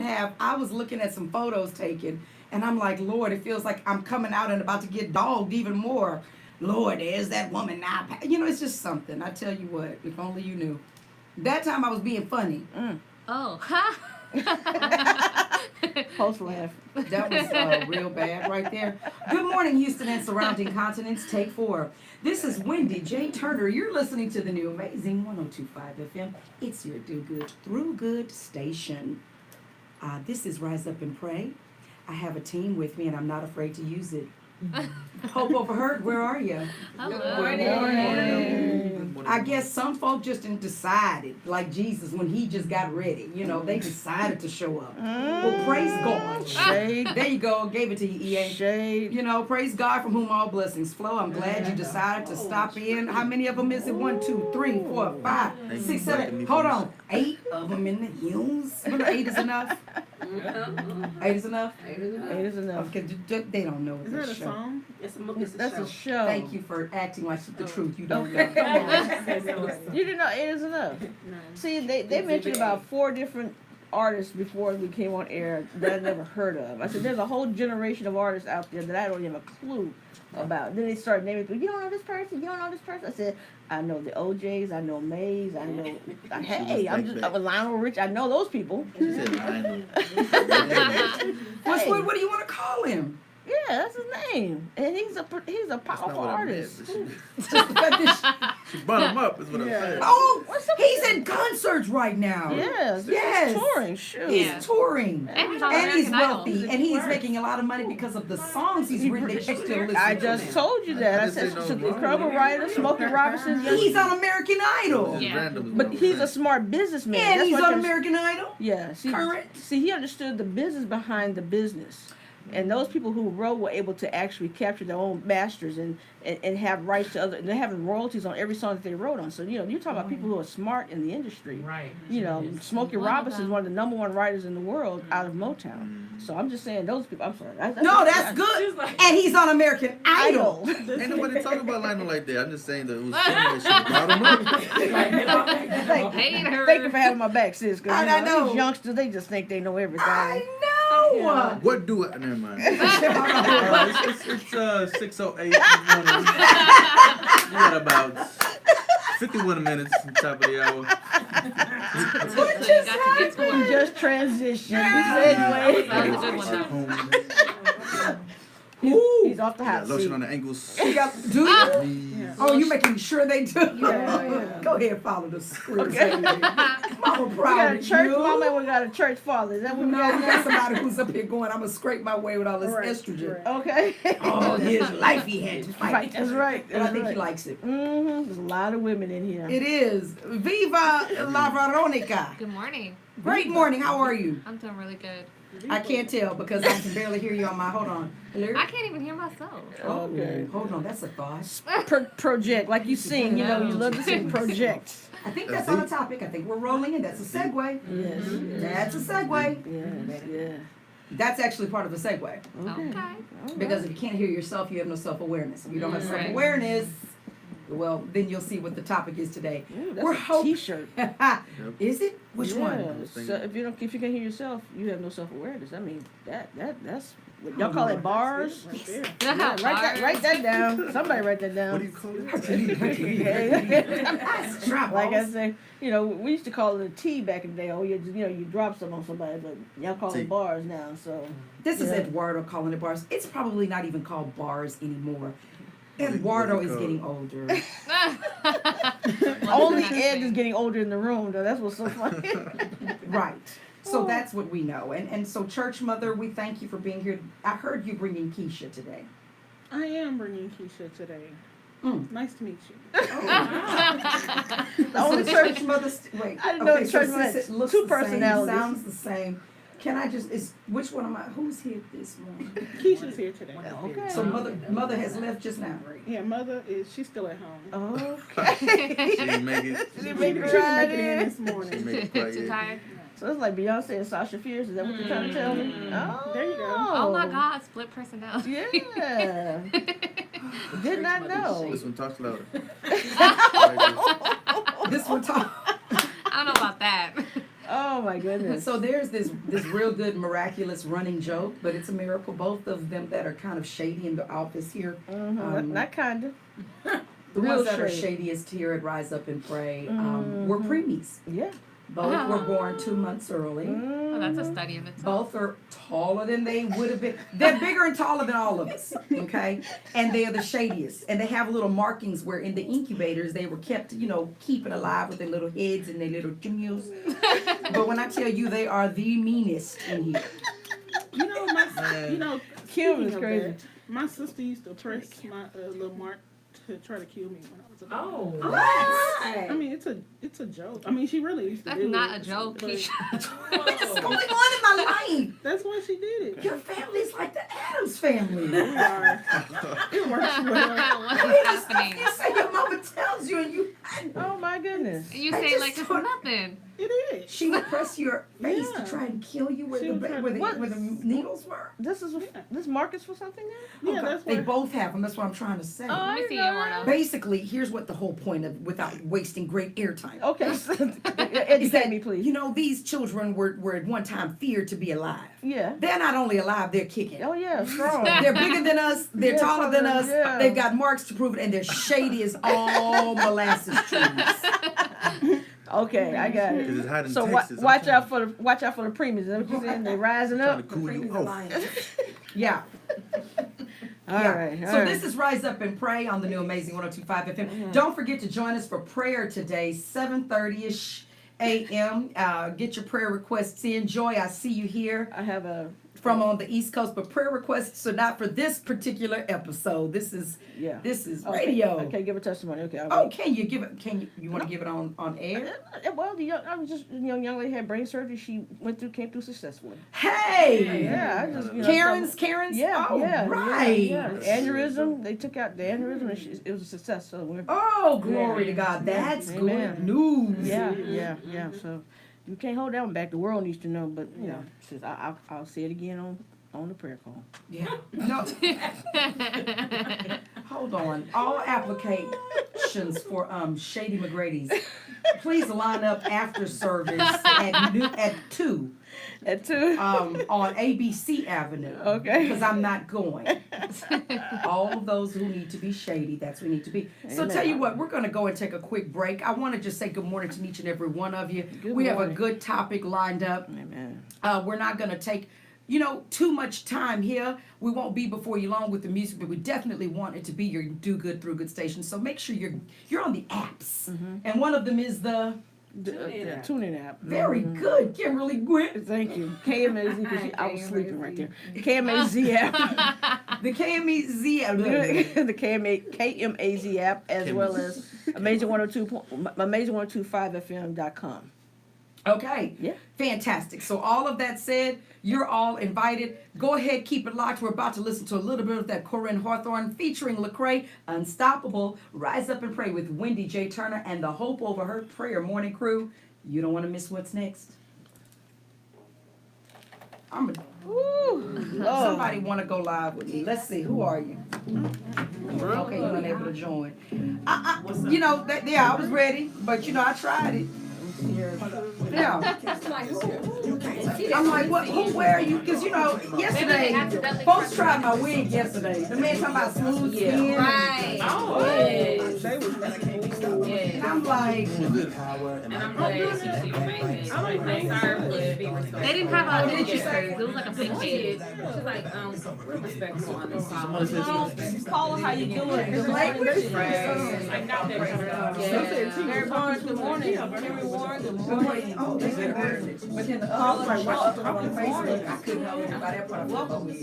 have. I was looking at some photos taken, and I'm like, Lord, it feels like I'm coming out and about to get dogged even more. Lord, there's that woman now. It's just something. I tell you what, if only you knew. That time I was being funny. Oh. Post laugh. That was real bad right there. Good morning, Houston and surrounding continents. Take 4. This is Wendy J. Turner. You're listening to the new amazing 102.5 FM. It's your Do Good Through Good station. This is Rise Up and Pray. I have a team with me, and I'm not afraid to use it. Hope Overheard, where are you? Hello. I guess some folk just decided, like Jesus, when he just got ready. They decided to show up. Well, praise God. Shade. There you go. Gave it to you, EA. Shade. Praise God from whom all blessings flow. I'm glad you decided to stop in. How many of them is it? 1, 2, 3, 4, 5, 6, 7. Hold on. 8 of them in the hymns. 8 is enough. 8 is enough. 8 is enough. Okay, they don't know Is what that a show. song? That's a show. Thank you for acting like the truth. You don't know. You didn't know 8 is enough. No. See, they mentioned about 4 different artists before we came on air that I never heard of. I said, there's a whole generation of artists out there that I don't even have a clue about. Then they started naming people. You don't know this person? You don't know this person? I said, I know the OJs. I know Mays. I know. I'm with Lionel Rich. I know those people. She said Lionel. What do you want to call him? Yeah, that's his name, and he's a powerful artist. She brought him up, is what I'm saying. Oh, he's in concerts right now. Yes, Yes. he's touring. Shoot. He's touring. And he's on And he's American Idol. wealthy. And he's making a lot of money because of the songs he's written that you still listen I to. just told you that. I said, didn't say no incredible wrong. writer, Smokey Robinson. He's on American Idol. It's Yeah. random is what But I'm he's a saying. smart businessman. And That's he's what on there's- American Idol. Yeah, Current. see, he understood the business behind the business. And those people who wrote were able to actually capture their own masters and have rights to other, and they're having royalties on every song that they wrote on. So, you talk about people who are smart in the industry. Right. Smokey One of Robinson is them. one of the #1 writers in the world out of Motown. So I'm just saying those people, I'm sorry. No, that's good. And he's on American Idol. Ain't nobody talking about Lionel like that. I'm just saying that it was funny that she brought him up. Hate her. Thank you for having my back, sis. Cause, I know. These youngsters, they just think they know everything. I know. What do I? Never mind. It's 6:08 in the morning. We got about 51 minutes on top of the hour. So you got to get to We work. just transitioned. That was Anyway, a good one, though. he's off the Got hot lotion seat. on the ankles. Do you? Knees. Oh, you making sure they do? Yeah. Go ahead, follow the script. Okay. Mama We got proud a of church you. mama and we got a church father. Is that what we No, got we now? got somebody who's up here going, I'm going to scrape my way with all this estrogen. Okay. Oh, his life he had to fight. Right, that's right. And I That's think right. he likes it. There's a lot of women in here. It is. Viva la Veronica. Good morning. Great morning. How are you? I'm doing really good. I can't tell because I can barely hear you on my. Hold on. Hello? I can't even hear myself. Oh, Okay. hold on. That's a thought. Project, like you sing, you love to sing project. I think that's on the topic. I think we're rolling in. That's a segue. Yes. That's a segue. Yes. Yeah. That's actually part of a segue. Okay. Because if you can't hear yourself, you have no self-awareness. If you don't have Right. self-awareness, well, then you'll see what the topic is today. Ooh, that's We're a hoping. T-shirt. Is it? Which Yeah. one? So if you can hear yourself, you have no self-awareness. I mean, that's what y'all call Oh, it bars. Right there. Yeah, write that down. Somebody write that down. What do you call it? That's trouble. Like I say, we used to call it a T back in the day. Oh, you drop something on somebody, but y'all call T. it bars now. So This is Yeah. Eduardo calling it bars. It's probably not even called bars anymore. Eduardo What's it is called? getting older. only Ed is getting older in the room. Though that's what's so funny. Right. So that's what we know. And so, Church Mother, we thank you for being here. I heard you bringing Keisha today. I am bringing Keisha today. Mm. Nice to meet you. The only So church. Mother. Wait. I didn't know okay, the church so mother since had it looks two the same, personalities. sounds the same. Can I just? Which one am I? Who's here this morning? Keisha's here today. Okay. So mother has left just now. Yeah, mother she's still at home. Okay. She didn't make it. She She didn't didn't make make it it right in in. this morning. She made it quite Too yet. tired. So it's like Beyonce and Sasha Fierce. Is that what you're trying to tell me? Oh, There you go. Oh my God, split personality. Yeah. Did not know. This one talks louder. This one talk. I don't know about that. Oh my goodness. So there's this real good miraculous running joke, but it's a miracle. Both of them that are kind of shady in the office here. Not kinda. The Real ones that are shady. shadiest here at Rise Up and Pray were preemies. Yeah. Both were born 2 months early. Oh, that's a study of itself. Both are taller than they would have been. They're bigger and taller than all of us, okay? And they are the shadiest. And they have little markings where in the incubators they were kept, keeping alive with their little heads and their little juniors. But when I tell you they are the meanest in here. You know, Kim is speaking of crazy. that, my sister used to press my little mark to try to kill me when I was a baby. What? I mean, it's a joke. I mean, she really used to That's do not it. a joke, but Keisha. What's going on in my life? That's why she did it. Your family's like the Addams family. We are. It works well. What's happening? You say your mama tells you and you. Oh my goodness. You I say just like it's thought- nothing. It is. She would press your face Yeah. to try and kill you where She the, would try- where the, What? where the needles were. This market's for something now? Yeah, Okay. that's They what. both have them. That's what I'm trying to say. Let me see it, Wardo. Basically, here's what the whole point of, without wasting great airtime. Okay. is Educate that, me, please. these children were at one time feared to be alive. Yeah. They're not only alive, they're kicking. Oh yeah, strong. They're bigger than us, they're Yeah, taller than us, yeah. they've got marks to prove it, and they're shady as all molasses trees. Okay, I got it. 'Cause it's hot in So Texas. watch out for the premiums. Is that what you're saying? They rising Trying to up. cool you off. Yeah. All Yeah. right. So this is Rise Up and Pray on the new Amazing 102.5 FM. Don't forget to join us for prayer today, 7:30ish a.m. Get your prayer requests in. Joy, I see you here I have a from on the East Coast, but prayer requests are not for this particular episode. This is yeah. radio. Okay, give a testimony. Okay. I'll Oh, wait. can you give it? You want to give it on air? Well, I was just young lady had brain surgery. She came through successfully. Hey, Yeah, I just Karen's. Yeah, Oh, yeah, right. yeah. Aneurysm. They took out the aneurysm, and it was a success. So we're Oh, glory to God. That's Amen. good news. yeah. So you can't hold that one back. The world needs to know, but you know, since I'll say it again on the prayer call. Yeah. No. Hold on. All applications for Shady McGrady's, please line up after service at 2 At 2. on ABC Avenue. Okay. Because I'm not going. All of those who need to be shady, that's who need to be. So Amen. tell you what, we're going to go and take a quick break. I want to just say good morning to each and every one of you. Good We have a morning. good topic lined up. Amen. We're not going to take, too much time here. We won't be before you long with the music, but we definitely want it to be your Do Good Through Good station. So make sure you're on the apps. And one of them is the The TuneIn app. very good Kimberly Gwynn, Thank you. KMAZ, because I was sleeping right there. KMAZ app. the KMEZ. The KMAZ app, as well as Amazing1025fm.com. Okay. Yeah. Fantastic. So all of that said, you're all invited. Go ahead, keep it locked. We're about to listen to a little bit of that Corinne Hawthorne featuring Lecrae, Unstoppable. Rise Up and Pray with Wendy J. Turner and the Hope Over Her Prayer Morning Crew. You don't want to miss what's next. Somebody want to go live with me. Let's see. Who are you? Okay, you're unable to join. I was ready, but I tried it. Yeah. I'm like, what? Where are you? Because yesterday, folks tried my wig yesterday. The man talking about smooth skin. Right. Oh, Yeah. they was making me stop. And I'm like, And I'm glad she was amazing. They didn't have a picture. It was like a pink kid. She's like, we're respectful on this song. Paula, how you doing? Good language. I got that. Mary Barnes, good morning. Henry Warren, good morning. oh, they said that. But then the other one, on Facebook, I couldn't know by that part. Welcome.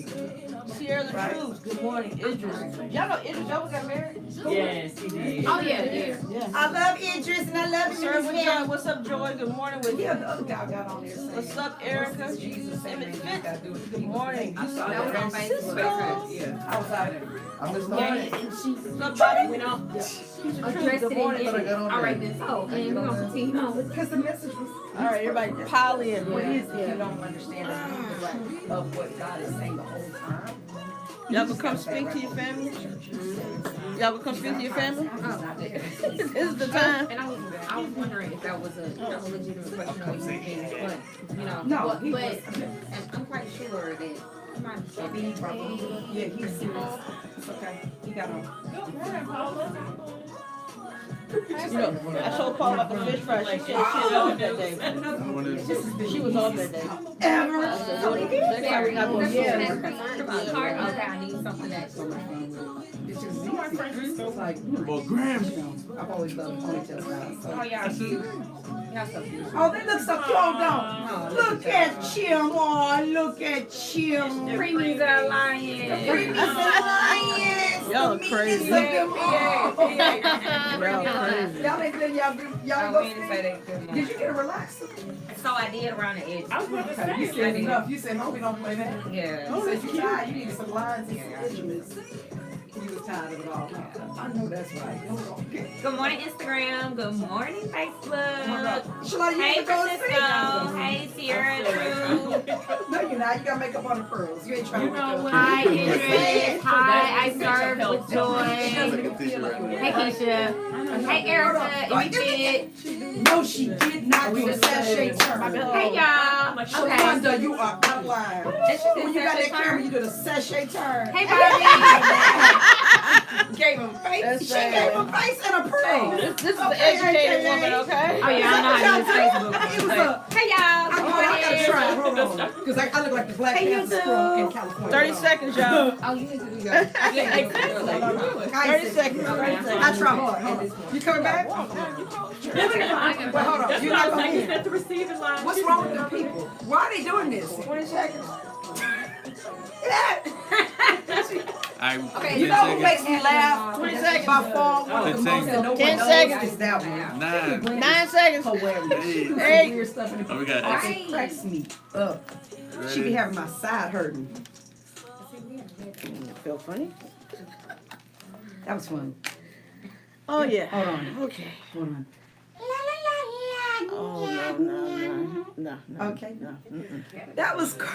Sierra Cruz, good morning. Idris. Y'all know Idris Elba got married? Yes, he did. Oh, yeah. I love Idris and I love him. Sir, what's up, Joy? Good morning. Yeah, the other guy got on there saying, What's up, Erica? Jesus, Emmett man, Fitz. do it. Good morning. I saw that on Facebook. I was out there. I missed Yeah, all and she What's up, Bobby? went off. Good morning. I got on All right, there. then. So, and we're going to continue on with Because the message was, All right, everybody, Polly and what is it? You don't understand the meaning of what God is saying the whole time. Y'all gonna come speak to your family? Y'all gonna come speak to your family? This is the time. And I was wondering if that was a legitimate question or you was being funny, you know. No, but, he but was. and I'm quite sure that he might be Yeah, he's serious. It's okay. He got on. You know, I told Paul about the fish fry. She said she was off that day. She was off that day. Ever. I said, well, next time we're not gonna get her. Okay, I need something that's It's like, Well, Graham. I've always loved ponytail styles. So. oh y'all cute. Y'all so cute. Oh, they look so cute, don't look at Chim. Oh, look at Chim. Preemies are lying. Y'all are crazy. Y'all Y'all crazy. ain't been y'all I go mean to say that good. Did you get a relaxer? So I did around the edge. Okay, you said enough. You said, homie, don't play that. Yeah. You said you tired. You needed some lines and some instruments. You was tired of it all. I know that's right. Good morning, Instagram. Good morning, Facebook. Shalai, you Hey, need to go to sleep. Francisco. Hey, Sierra Drew. No, you're not. You got makeup on the curls. You ain't trying to make Hi, Idris. Hi, I serve with joy. Hey, Keisha. Hey, Erica. If you fit. No, she did not do a sachet turn. Hey, y'all. Okay. Shawanda, you are out of line. And she did When you got sachet that camera, turn. you did a sachet turn. Hey, Bobby. Gave him face. That's She bad. gave him face and a pearl. This is the educated woman, okay? Oh, yeah, I know how to use Facebook. It was a. Hey, y'all. I gotta try. Hold on. Because I look like the Black Hey, Panther YouTube. squirrel in California. 30 seconds, y'all. Oh, you need to do that. 30 seconds. 30 I seconds. try hard. Hold on. You coming back? Well, hold on. You're not going in. What's wrong with the people? Why are they doing this? 20 seconds. Okay, You know who makes me laugh? 20 seconds. By far, one of the 10 most that no one 10 knows seconds. is that one. 9. 9 seconds. Hilarious. Hey. Weird stuff in the Oh, we got It cracks me up. She be having my side hurting. Feel funny? That was fun. Oh, yeah. Hold on. Okay. Hold on. Oh, no. Okay. No. That was great.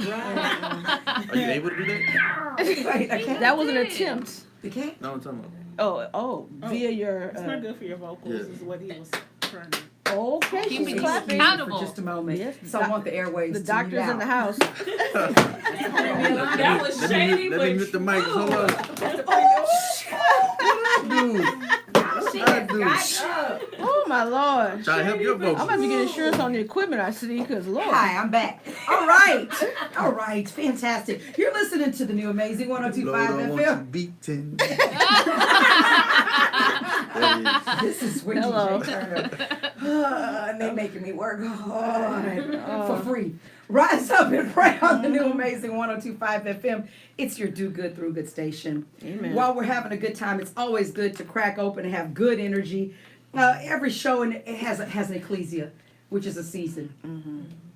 Are you able to do that? Wait, I can't. That was an attempt. You can't? No, I'm talking about. Oh, via your. It's not good for your vocals, is what he was trying to. Okay, Keep she's me clapping. accountable. For just a moment. Yes. So I want the airwaves The to doctor's mute in the out. house. That was shady, let me mute the mic. Hold on. Oh, my Lord. Try to help your I'm about vocals. to get insurance on the equipment I see, because, Lord. Hi, I'm back. All right. All right. Fantastic. You're listening to the new Amazing Lord, 102.5 I want you FM. beaten. This is Wendy Hello. J. Turner. And they making me work hard for free. Rise up and pray on the new Amazing 102.5 FM. It's your do good through good station. Amen. While we're having a good time, it's always good to crack open and have good energy. Every show it has an ecclesia, which is a season.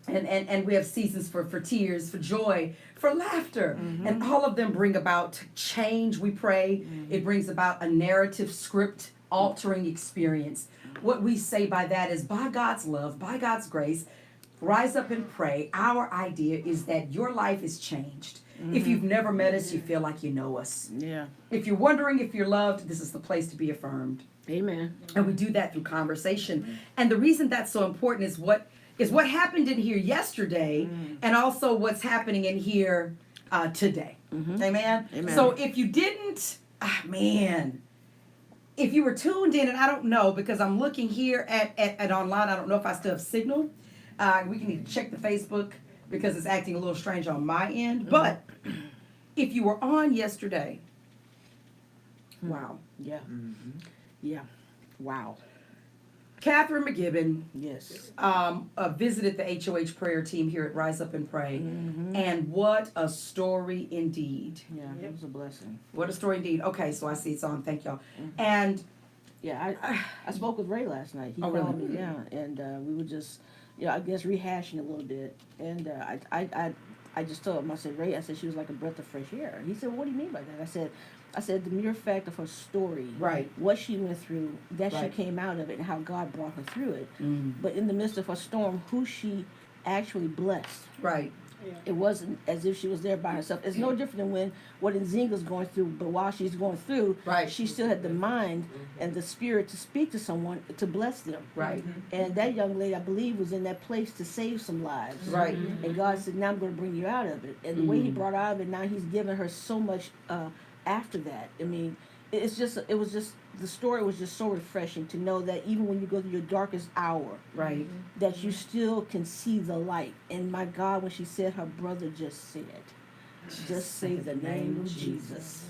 And we have seasons for tears, for joy, for laughter. And all of them bring about change, we pray. It brings about a narrative script altering experience. What we say by that is, by God's love, by God's grace, rise up and pray. Our idea is that your life is changed. If you've never met us, you feel like you know us. Yeah. If you're wondering if you're loved, this is the place to be affirmed. Amen. And we do that through conversation. And the reason that's so important is what happened in here yesterday, and also what's happening in here today. Amen? Amen. So if you didn't, if you were tuned in, and I don't know, because I'm looking here at online, I don't know if I still have signal. We can need to check the Facebook because it's acting a little strange on my end. But if you were on yesterday, wow. Yeah. Yeah. Wow. Catherine McGibbon Yes. visited the HOH prayer team here at Rise Up and Pray. And what a story indeed. Yeah, it was a blessing. What a story indeed. Okay, so I see it's on. Thank y'all. And Yeah, I spoke with Ray last night. He Oh, called really? me, yeah, and we were just, I guess rehashing a little bit. And I just told him, I said, Ray, I said she was like a breath of fresh air. He said, well, what do you mean by that? I said the mere fact of her story, Right. what she went through, that Right. she came out of it, and how God brought her through it. But in the midst of her storm, who she actually blessed. right. It wasn't as if she was there by herself. It's no different than what Nzinga's going through, but while she's going through, Right. she still had the mind and the spirit to speak to someone to bless them. Right. And that young lady, I believe, was in that place to save some lives. Right. And God said, now I'm going to bring you out of it. And the way he brought her out of it, now he's given her so much after that. I mean, the story was just so refreshing to know that even when you go through your darkest hour, Right. that you still can see the light. And my God, when she said her brother just said, just say the name of Jesus.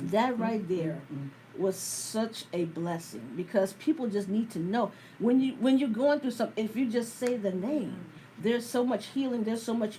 That right there was such a blessing, because people just need to know when you're going through something, if you just say the name, there's so much healing, there's so much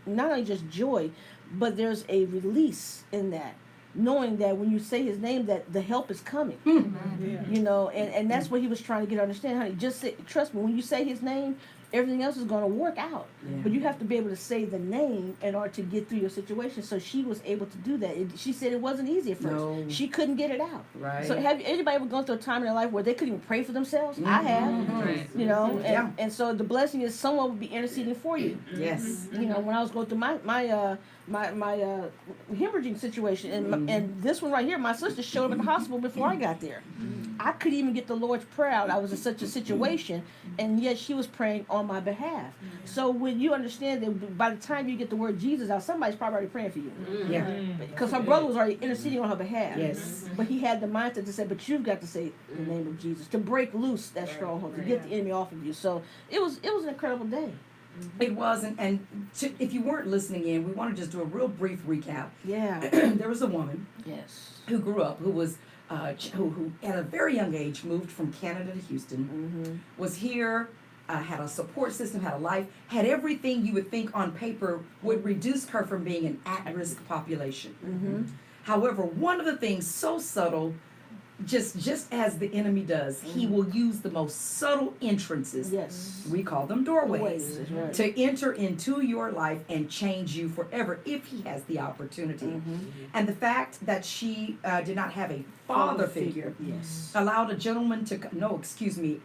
not only just joy, but there's a release in that, knowing that when you say his name, that the help is coming. Yeah. You know, and that's what he was trying to get her to understand, honey. Just say, trust me, when you say his name, everything else is going to work out. Yeah. But you have to be able to say the name in order to get through your situation. So she was able to do that. She said it wasn't easy at first. No. She couldn't get it out. Right. So have anybody ever gone through a time in their life where they couldn't even pray for themselves? I have. Right. You know, and, Yeah. and so the blessing is someone would be interceding for you. Yes. You know, when I was going through my hemorrhaging situation, and this one right here, my sister showed up at the hospital before I got there. I couldn't even get the Lord's Prayer out. I was in such a situation, and yet she was praying on my behalf. So when you understand that by the time you get the word Jesus out, somebody's probably already praying for you. Yeah. Because her brother was already interceding on her behalf. Yes. But he had the mindset to say, but you've got to say the name of Jesus, to break loose that stronghold, to get the enemy off of you. So it was an incredible day. It was, and if you weren't listening in, we want to just do a real brief recap. Yeah. There was a woman Yes. who grew up, who was who at a very young age moved from Canada to Houston, was here, had a support system, had a life, had everything you would think on paper would reduce her from being an at-risk population. However, one of the things so subtle, just as the enemy does, he will use the most subtle entrances. Yes. We call them doorways. Ways, that's right. To enter into your life and change you forever if he has the opportunity. And the fact that she did not have a father figure Yes. allowed a gentleman to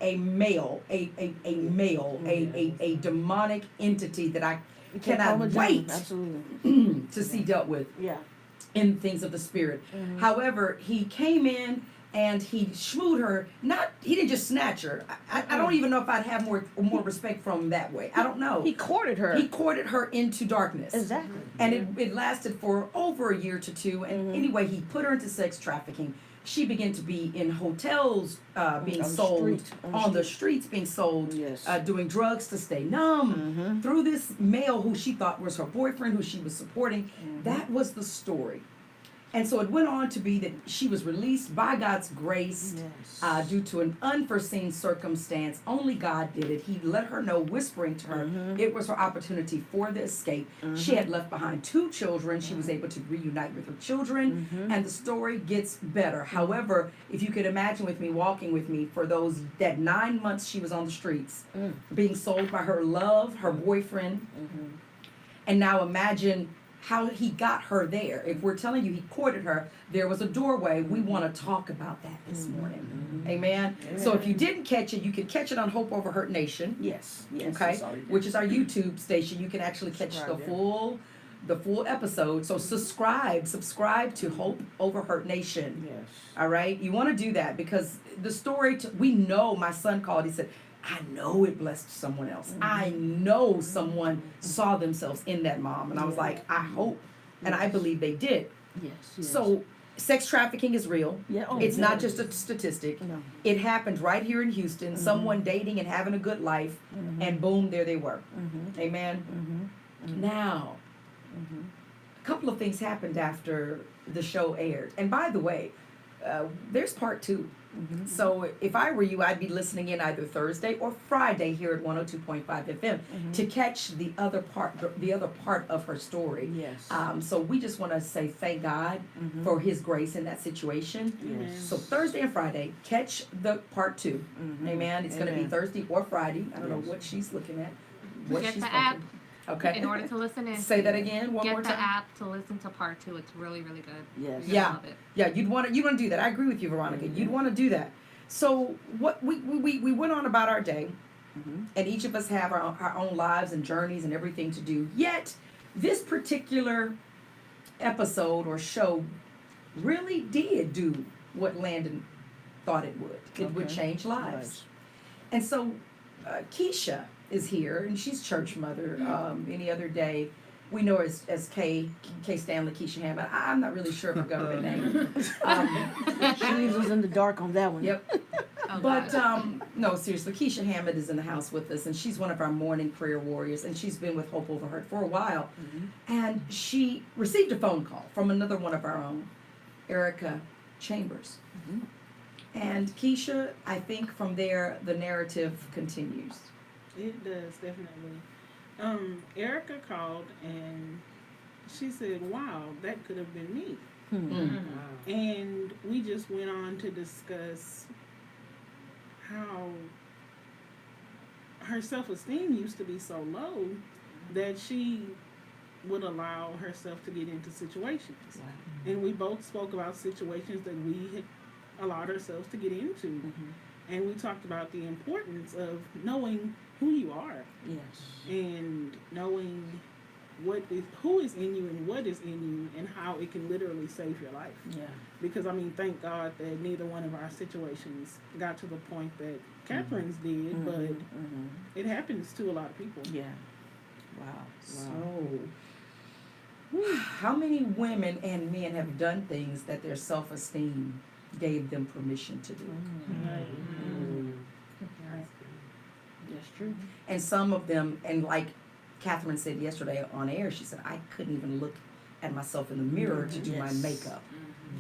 a male, a demonic entity that I You can't call him a cannot giant. wait Absolutely. to see dealt with Yeah. in things of the spirit. However, he came in and he schmooed her. He didn't just snatch her. I don't even know if I'd have more respect from him that way. I don't know. He courted her. He courted her into darkness. Exactly. And it lasted for over a year to two. And anyway, he put her into sex trafficking. She began to be in hotels being On the sold, street. on the streets being sold, Yes. doing drugs to stay numb through this male who she thought was her boyfriend, who she was supporting. That was the story. And so it went on to be that she was released by God's grace Yes. due to an unforeseen circumstance. Only God did it. He let her know, whispering to her, it was her opportunity for the escape. She had left behind 2 children. She was able to reunite with her children, and the story gets better. However, if you could imagine with me, walking with me for that 9 months she was on the streets, being sold by her love, her boyfriend, and now imagine how he got her there. If we're telling you he courted her, there was a doorway. We want to talk about that this morning. Amen. So if you didn't catch it, you can catch it on Hope Over Hurt Nation. Yes. Yes. Okay, it's already there. which is our YouTube station. You can actually catch Subscribe the full episode. So subscribe to Hope Over Hurt Nation. Yes. All right, you want to do that because the story. We know. My son called. He said, I know it blessed someone else. I know someone saw themselves in that mom. And I was like, I hope. And I believe they did. Yes. Yes. So sex trafficking is real. Yeah. Oh, It's yeah. not just a statistic. No. It happened right here in Houston. Someone dating and having a good life. And boom, there they were. Amen. Now, a couple of things happened after the show aired. And by the way, there's part 2. So if I were you, I'd be listening in either Thursday or Friday here at 102.5 FM to catch the other part of her story. Yes. So we just want to say thank God for His grace in that situation. Yes. So Thursday and Friday, catch the part 2. Amen. It's going to be Amen. Thursday or Friday. I don't know what she's looking at. What Get she's the app. thinking. Okay. In order to listen in. Say that again one more Get the time. app to listen to part 2. It's really, really good. Yes. You're Yeah. gonna love it. Yeah, you'd want to do that. I agree with you, Veronica. You'd want to do that. So what we went on about our day, And each of us have our own lives and journeys and everything to do. Yet, this particular episode or show really did do what Landon thought it would. It would Okay. change lives. And so, Keisha is here, and she's church mother. Any other day, we know her as K Stanley Keisha Hammond. I'm not really sure of her government name. She leaves us in the dark on that one. Yep. Oh, But God. no, seriously, Keisha Hammond is in the house with us, and she's one of our morning prayer warriors, and she's been with Hope Over Hurt for a while. And she received a phone call from another one of our own, Erica Chambers. And Keisha, I think from there the narrative continues. It does, definitely. Erica called and she said, wow, that could have been me. And we just went on to discuss how her self-esteem used to be so low that she would allow herself to get into situations. And we both spoke about situations that we had allowed ourselves to get into. And we talked about the importance of knowing who you are Yes. and knowing who is in you and what is in you and how it can literally save your life. Yeah. Because I mean, thank God that neither one of our situations got to the point that Catherine's did, but it happens to a lot of people. Yeah. Wow. So, how many women and men have done things that their self-esteem gave them permission to do? That's true. And some of them, and like Catherine said yesterday on air, she said, I couldn't even look at myself in the mirror to do my Yes. makeup.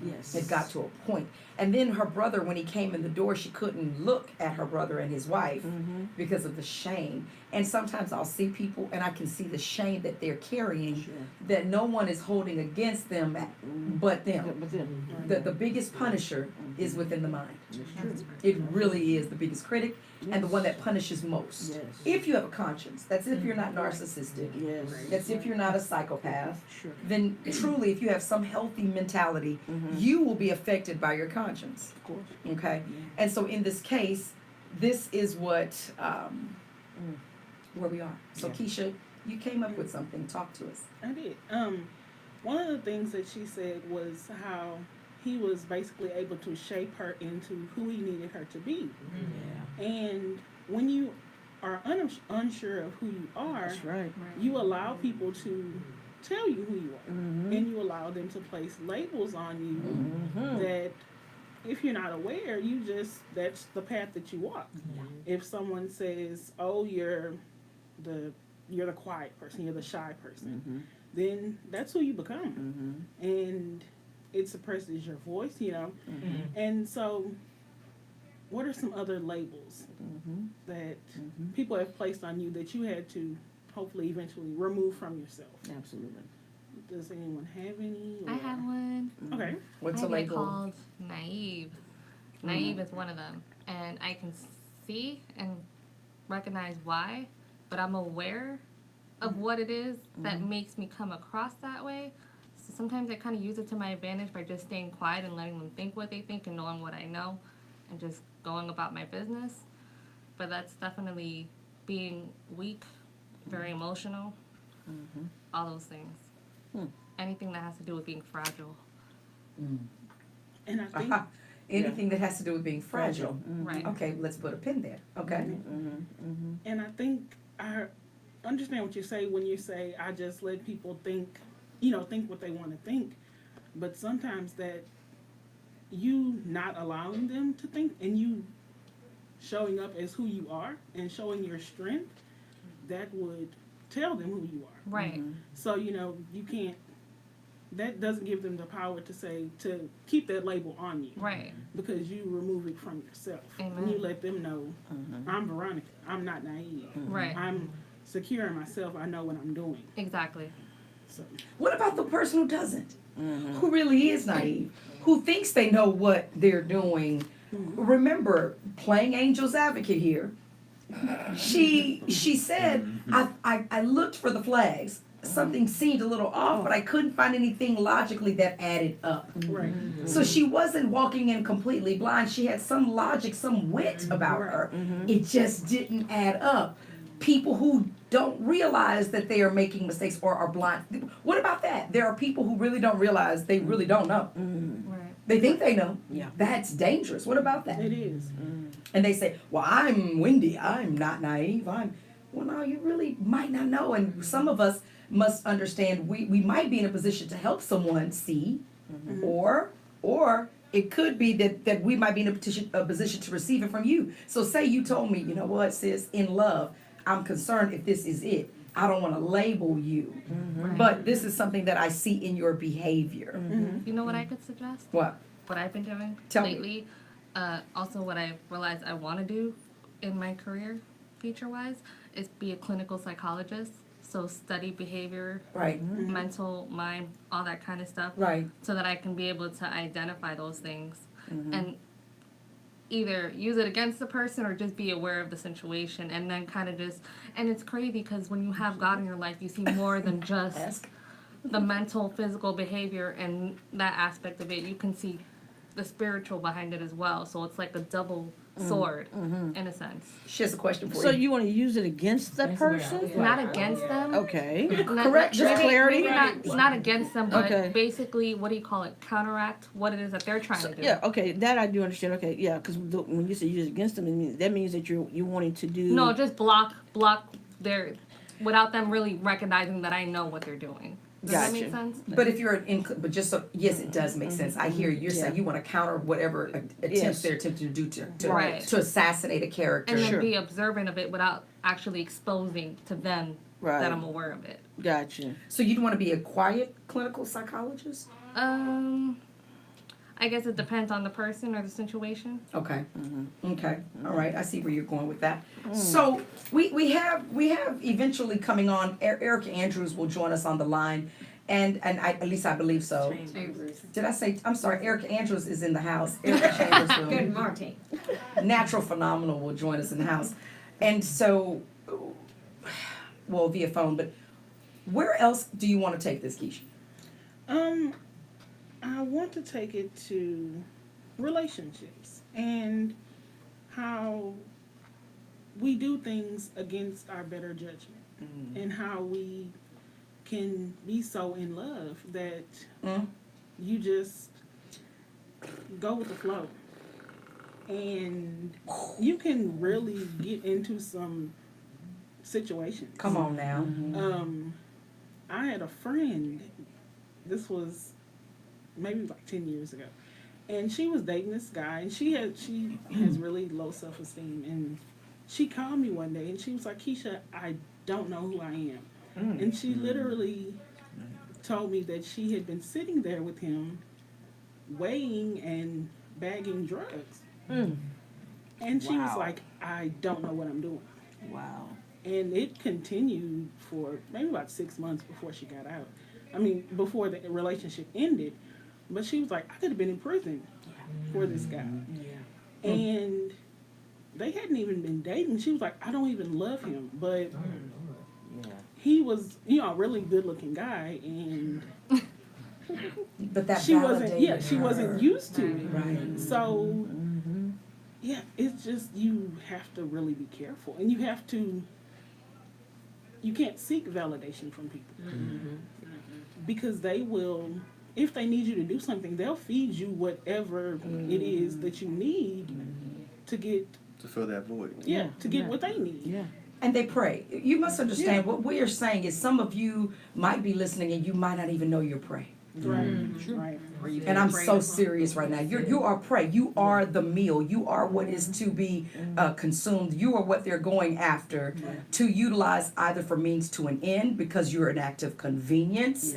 Yes. It got to a point. And then her brother, when he came in the door, she couldn't look at her brother and his wife because of the shame. And sometimes I'll see people and I can see the shame that they're carrying Sure. that no one is holding against them but them. But then, The biggest punisher is within the mind. that's true. It really is the biggest critic and the one that punishes most. Yes. If you have a conscience, that's if you're not narcissistic, Yes. that's if you're not a psychopath, Sure. then truly if you have some healthy mentality, you will be affected by your conscience. Of course. Okay? And so in this case, this is what, where we are. So Yeah. Keisha, you came up with something. Talk to us. I did. One of the things that she said was how he was basically able to shape her into who he needed her to be. And when you are unsure of who you are, That's right. you allow people to tell you who you are. And you allow them to place labels on you that if you're not aware, that's the path that you walk. If someone says, oh, you're the quiet person, you're the shy person, then that's who you become. And it suppresses your voice, you know. And so what are some other labels that people have placed on you that you had to hopefully eventually remove from yourself? Absolutely. Does anyone have any? I have one. Okay. What's I a get label? called naive. Naive is one of them, and I can see and recognize why, but I'm aware of what it is that makes me come across that way. So sometimes I kind of use it to my advantage by just staying quiet and letting them think what they think and knowing what I know, and just going about my business. But that's definitely being weak, very emotional, all those things. Anything that has to do with being fragile. And I think Anything that has to do with being fragile. Right. Okay, let's put a pin there. Okay. And I think I understand what you say when you say I just let people think what they want to think. But sometimes that you not allowing them to think and you showing up as who you are and showing your strength, that would tell them who you are. Right. So, you can't, that doesn't give them the power to keep that label on you. Right. Because you remove it from yourself. Amen. And you let them know, I'm Veronica. I'm not naive. Right. I'm secure in myself. I know what I'm doing. Exactly. So What about the person who doesn't? Who really is naive? Who thinks they know what they're doing? Remember, playing angel's advocate here. she said, I looked for the flags. Something seemed a little off, but I couldn't find anything logically that added up. Right. So she wasn't walking in completely blind. She had some logic, some wit about her. It just didn't add up. People who don't realize that they are making mistakes or are blind. What about that? There are people who really don't realize they really don't know. Right. They think they know. Yeah. That's dangerous. What about that? It is. And they say, well, I'm Wendy. I'm not naive. Well, no, you really might not know. And some of us must understand we might be in a position to help someone see, or it could be that we might be in a position to receive it from you. So say you told me, you know what, sis, in love, I'm concerned if this is it. I don't want to label you, but this is something that I see in your behavior. You know what I could suggest? What? What I've been doing Tell me. lately. Also, what I realized I want to do in my career, future-wise, is be a clinical psychologist. So study behavior, Right. mental, mind, all that kind of stuff. Right. So that I can be able to identify those things and either use it against the person or just be aware of the situation and then kind of just, and it's crazy because when you have God in your life, you see more than just Ask. the mental, physical behavior and that aspect of it. You can see the spiritual behind it as well. So it's like a double sword in a sense. She has a question for So you. you want to use it against the person? Not against them. Okay. Correct. Just Maybe- clarity? maybe not against them, but Okay. basically, what do you call it? Counteract what it is that they're trying to do. Yeah, okay, that I do understand. Okay, yeah, because when you say use it against them, that means that you're wanting to do. No, just block their, without them really recognizing that I know what they're doing. Does that make Gotcha. sense? But if you're but just so, yes, it does make sense. I hear you're saying you want to counter whatever attempts Yes. they're attempting to do to Right. to assassinate a character. And then Sure. be observant of it without actually exposing to them Right. that I'm aware of it. Gotcha. So you'd want to be a quiet clinical psychologist? I guess it depends on the person or the situation. Okay. Okay. All right. I see where you're going with that. So we have eventually coming on. Erica Andrews will join us on the line, and at least I believe so. Did I say? I'm sorry. Erica Andrews is in the house. Erica Chambers will. Good morning. Natural Phenomenal will join us in the house, and so, well, via phone. But where else do you want to take this, Keisha? I want to take it to relationships and how we do things against our better judgment and how we can be so in love that you just go with the flow. And you can really get into some situations. Come on now. I had a friend, this was maybe like 10 years ago, and she was dating this guy, and she has really low self-esteem, and she called me one day and she was like, Keisha, I don't know who I am. And she literally told me that she had been sitting there with him weighing and bagging drugs. And she was like, I don't know what I'm doing. Wow. And it continued for maybe about 6 months before she got out. I mean, before the relationship ended. But she was like, I could have been in prison for this guy. And they hadn't even been dating. She was like, I don't even love him. But he was, a really good looking guy. And But that she wasn't, validated she her. wasn't used to it. Right. So, yeah, it's just, you have to really be careful. And you can't seek validation from people. Because they will, if they need you to do something, they'll feed you whatever it is that you need to get, To fill that void. to get what they need. Yeah. And they pray. You must understand what we are saying is some of you might be listening and you might not even know you're praying. Right. And I'm so serious right now. You are prey. You are the meal. You are what is to be consumed. You are what they're going after to utilize either for means to an end because you're an act of convenience,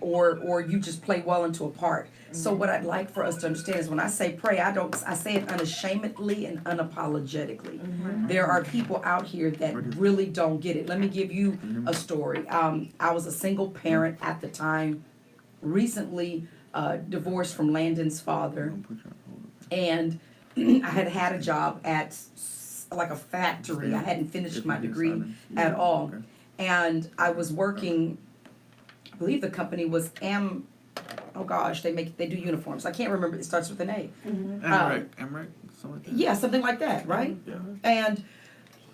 or you just play well into a part. So what I'd like for us to understand is when I say pray, I say it unashamedly and unapologetically. There are people out here that really don't get it. Let me give you a story. I was a single parent at the time. Recently divorced from Landon's father, and I had a job at like a factory. I hadn't finished my Different degree assignment. at all. Okay. And I was working, I believe the company was oh gosh, they do uniforms. I can't remember, it starts with an A. Amrek, something like that. Yeah, something like that, right? Yeah. And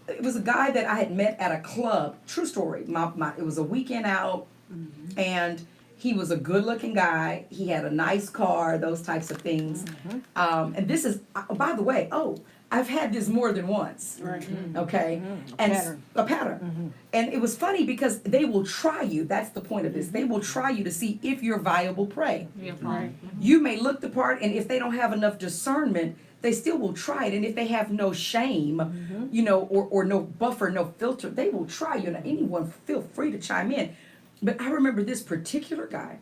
it was a guy that I had met at a club. True story. It was a weekend out, and he was a good-looking guy. He had a nice car, those types of things. And this is, by the way, I've had this more than once. Right. Okay, and pattern. a pattern. And it was funny because they will try you. That's the point of this. They will try you to see if you're viable prey. Yeah. Right. You may look the part, and if they don't have enough discernment, they still will try it. And if they have no shame, you know, or no buffer, no filter, they will try you. And anyone feel free to chime in. But I remember this particular guy,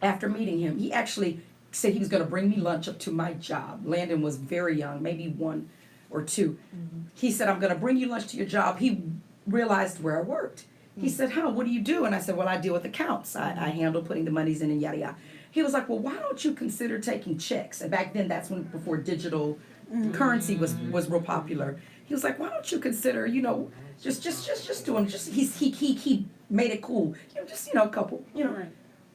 after meeting him, he actually said he was going to bring me lunch up to my job. Landon was very young, maybe 1 or 2. He said, I'm going to bring you lunch to your job. He realized where I worked. He said, what do you do? And I said, well, I deal with accounts. I handle putting the monies in and yada yada. He was like, well, why don't you consider taking checks? And back then, that's before digital currency was real popular. He was like, why don't you consider, you know, just doing, he made it cool. You know, just, you know, a couple, you know. Right.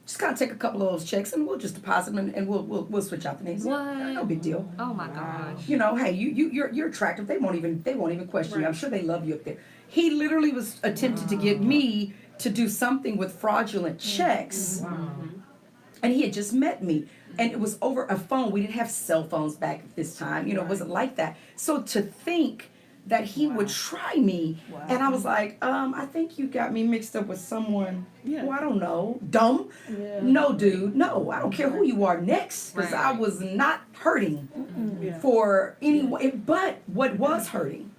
Just kind of take a couple of those checks and we'll just deposit them and we'll switch out the names. What? No big deal. Oh my gosh. You know, hey, you're attractive. They won't even question you. I'm sure they love you up there. He literally was attempting to get me to do something with fraudulent checks. And he had just met me. And it was over a phone. We didn't have cell phones back at this time. You know, it wasn't like that. So to think that he would try me, and I was like, I think you got me mixed up with someone who I don't know, dumb. Yeah. No, dude, no, I don't care who you are next, because I was not hurting for anyone. But what was hurting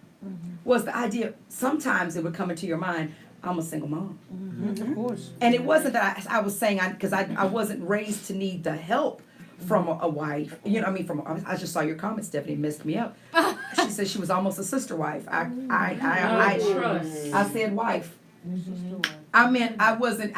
was the idea, sometimes it would come into your mind, I'm a single mom. Of course. And it wasn't that I was saying, because I wasn't raised to need the help from a wife. You know, I mean, I just saw your comment, Stephanie, messed me up. She said she was almost a sister wife. I said wife. I meant I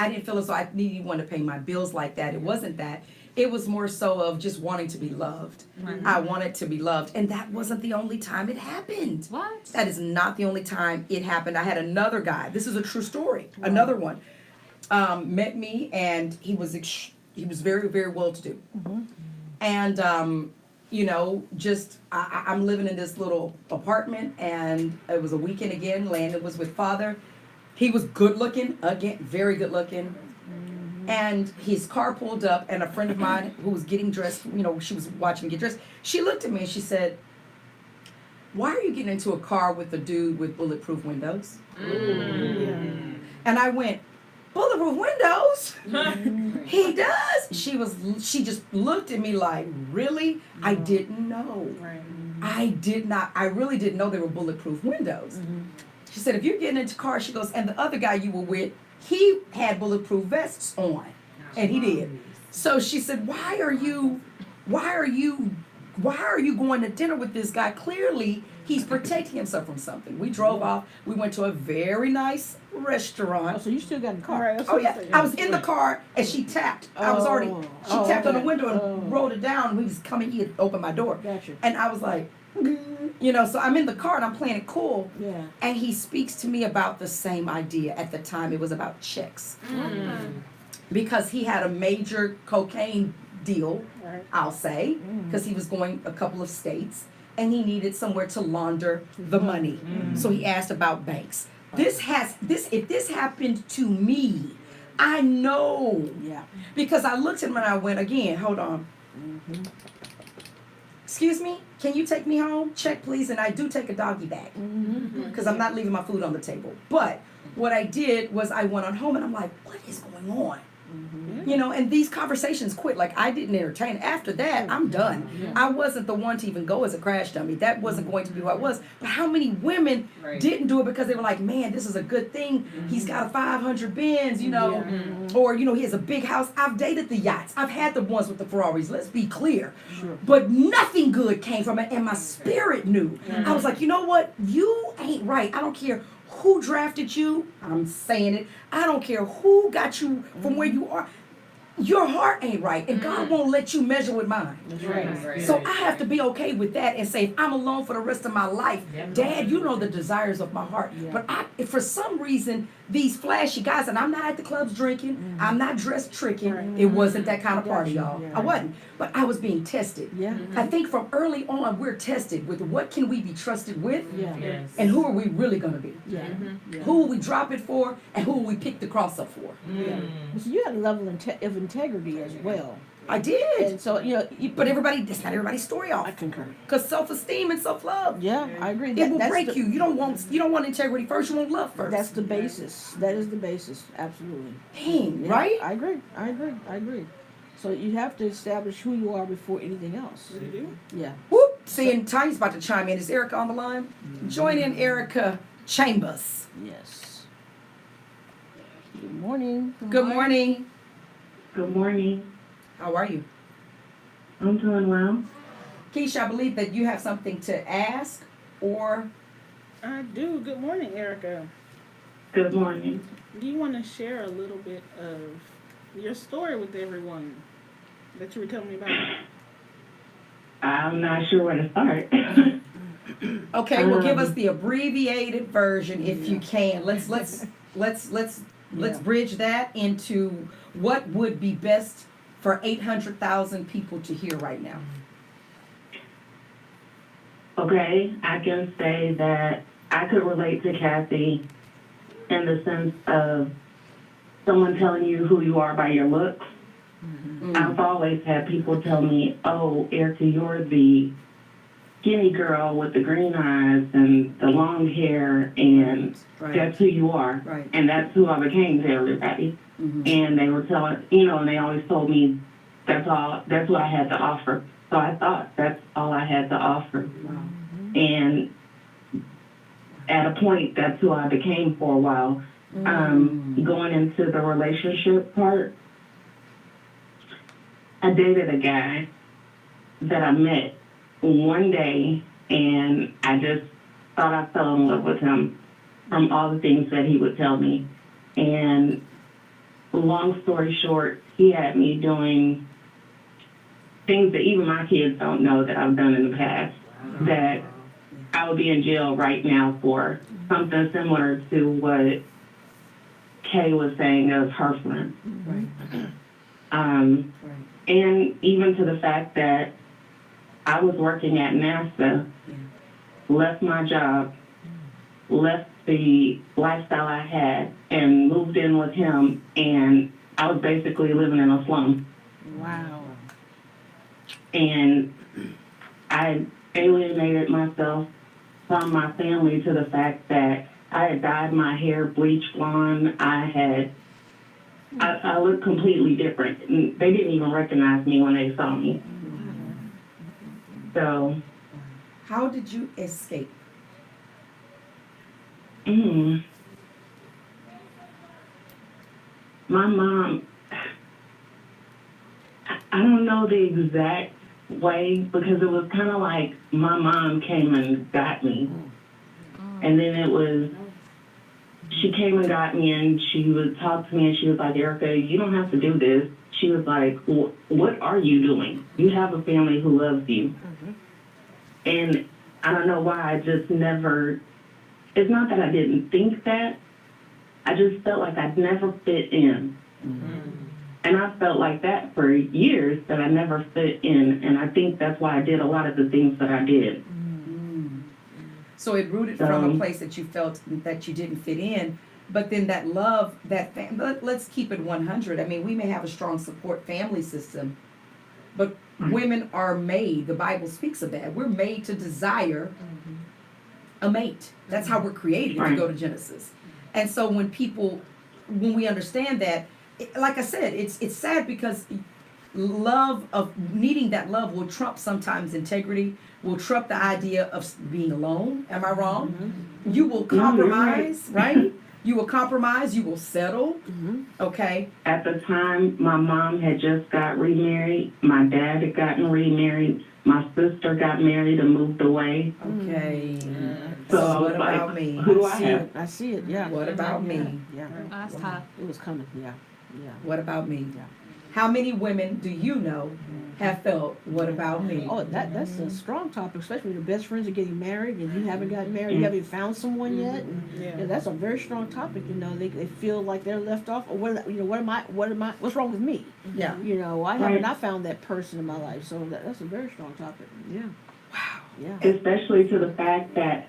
didn't feel as though I needed anyone to pay my bills like that. It wasn't that. It was more so of just wanting to be loved. I wanted to be loved. And that wasn't the only time it happened. What? That is not the only time it happened. I had another guy. This is a true story. Another one. Met me, and he was very, very well-to-do. And, you know, just, I'm living in this little apartment, and it was a weekend again. Landon was with father. He was good-looking, again, very good-looking. And his car pulled up, and a friend of mine who was getting dressed, you know, she was watching me get dressed. She looked at me, and she said, why are you getting into a car with a dude with bulletproof windows? And I went, bulletproof windows? He does. She just looked at me like, really? I didn't know. I really didn't know they were bulletproof windows. She said, if you're getting into cars, she goes, and the other guy you were with, he had bulletproof vests on. And he did. So she said, why are you going to dinner with this guy? Clearly, he's protecting himself from something. We drove off. We went to a very nice restaurant. Oh, so you still got in the car? Oh yeah, I was in the car and she tapped. She tapped on the window and rolled it down. We was coming, he had opened my door. Gotcha. And I was like, you know, so I'm in the car and I'm playing it cool. Yeah. And he speaks to me about the same idea. At the time, it was about checks. Because he had a major cocaine deal, I'll say, because he was going a couple of states and he needed somewhere to launder the money. So he asked about banks. If this happened to me, I know. Yeah. Because I looked at him and I went, again, hold on. Excuse me, can you take me home? Check, please. And I do take a doggy bag because I'm not leaving my food on the table. But what I did was I went on home and I'm like, what is going on? You know, and these conversations quit. Like, I didn't entertain. After that, I'm done. I wasn't the one to even go as a crash dummy. That wasn't going to be who I was. But how many women didn't do it because they were like, man, this is a good thing. He's got a 500 Benz, you know, or, you know, he has a big house. I've dated the yachts. I've had the ones with the Ferraris. Let's be clear. But nothing good came from it, and my spirit knew. I was like, you know what? You ain't right. I don't care who drafted you. I'm saying it. I don't care who got you from where you are. your heart ain't right, and God won't let you measure with mine. That's right. So I have to be okay with that and say, if I'm alone for the rest of my life, Dad, you know the desires of my heart. Yeah. But if for some reason, these flashy guys, and I'm not at the clubs drinking, I'm not dressed tricking, Right. it wasn't that kind of party, y'all. Yeah. I wasn't. But I was being tested. Yeah. I think from early on, we're tested with what can we be trusted with, Yeah. and who are we really going to be? Yeah. Yeah. Who will we drop it for, and who will we pick the cross up for? Yeah. So you had a level of integrity as well. I did. And so, But that's not everybody's story I off. concur. Because self-esteem and self-love, Yeah, I agree. it will That's break the- you. You don't want integrity first. You want love first. That's the basis. That is the basis. Absolutely. Dang, Yeah, right? I agree. So you have to establish who you are before anything else. You do? Yeah. Whoop. See, and Tanya's about to chime in. Is Erica on the line? Join in, Erica Chambers. Yes. Good morning. Good morning. Good morning. How are you? I'm doing well. Keisha, I believe that you have something to ask or I do. Good morning, Erica. Good morning. Do you want to share a little bit of your story with everyone that you were telling me about? I'm not sure where to start. okay, well give us the abbreviated version if you can. Let's bridge that into what would be best for 800,000 people to hear right now. Okay, I can say that I could relate to Kathy in the sense of someone telling you who you are by your looks. I've always had people tell me, oh, Erica, you're the skinny girl with the green eyes and the long hair, and Right. that's who you are. Right. And that's who I became to everybody. And they were telling, and they always told me that's what I had to offer. So I thought that's all I had to offer. Wow. And at a point, that's who I became for a while. Going into the relationship part, I dated a guy that I met one day, and I just thought I fell in love with him from all the things that he would tell me. And long story short, he had me doing things that even my kids don't know that I've done in the past, that I would be in jail right now for, something similar to what Kay was saying of her friend. Right. And even to the fact that I was working at NASA, left my job, left the lifestyle I had, and moved in with him, and I was basically living in a slum. Wow. And I alienated myself from my family to the fact that I had dyed my hair bleach blonde. I looked completely different. And they didn't even recognize me when they saw me. So, How did you escape? My mom, I don't know the exact way, because it was kind of like my mom came and got me. And then it was, she came and got me, and she would talk to me, and she was like, Erica, you don't have to do this. She was like, what are you doing? You have a family who loves you. And I don't know why I just never, it's not that I didn't think that, I just felt like I'd never fit in. And I felt like that for years, that I never fit in. And I think that's why I did a lot of the things that I did. So it rooted from a place that you felt that you didn't fit in, but then that love, let's keep it 100. I mean, we may have a strong support family system, but women are made, the Bible speaks of that. We're made to desire a mate. That's how we're created if you go to Genesis. And so when we understand that, like I said, it's sad because love of needing that love will trump sometimes integrity, will trump the idea of being alone. Am I wrong? You will compromise, right? You will compromise, you will settle, okay? At the time, my mom had just got remarried. My dad had gotten remarried. My sister got married and moved away. Okay. So So I was what like, about me? who do I have? I see it, yeah. What about me? Yeah. That's tough. It was coming, yeah. What about me? How many women do you know have felt, what about me? Oh, that's a strong topic, especially when your best friends are getting married and you haven't gotten married, you haven't found someone yet. And, Yeah. that's a very strong topic. They feel like they're left off, or what's wrong with me? Yeah. Why haven't I found that person in my life? So that's a very strong topic. Yeah. Wow. Yeah. Especially to the fact that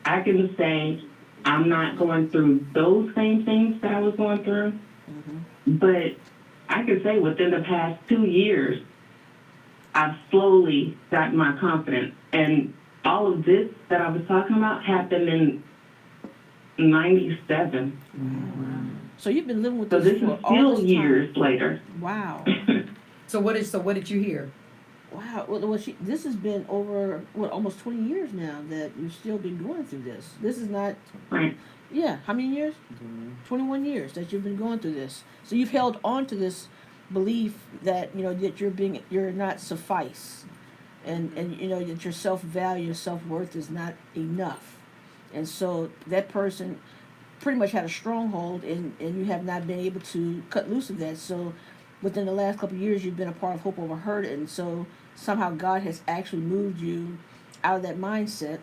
I can say I'm not going through those same things that I was going through, but I can say within the past 2 years, I've slowly gotten my confidence. And all of this that I was talking about happened in 97. So you've been living with So this this for is all still this time. years later. Wow. So what did you hear? Wow. Well, this has been over almost 20 years now that you've still been going through this. This is not. Right. Yeah. How many years? 21 years that you've been going through this. So you've held on to this belief that that you're not suffice, and that your self-value, your self-worth is not enough, and so that person pretty much had a stronghold, and you have not been able to cut loose of that. So within the last couple of years, you've been a part of Hope Over Hurt, and so somehow God has actually moved you out of that mindset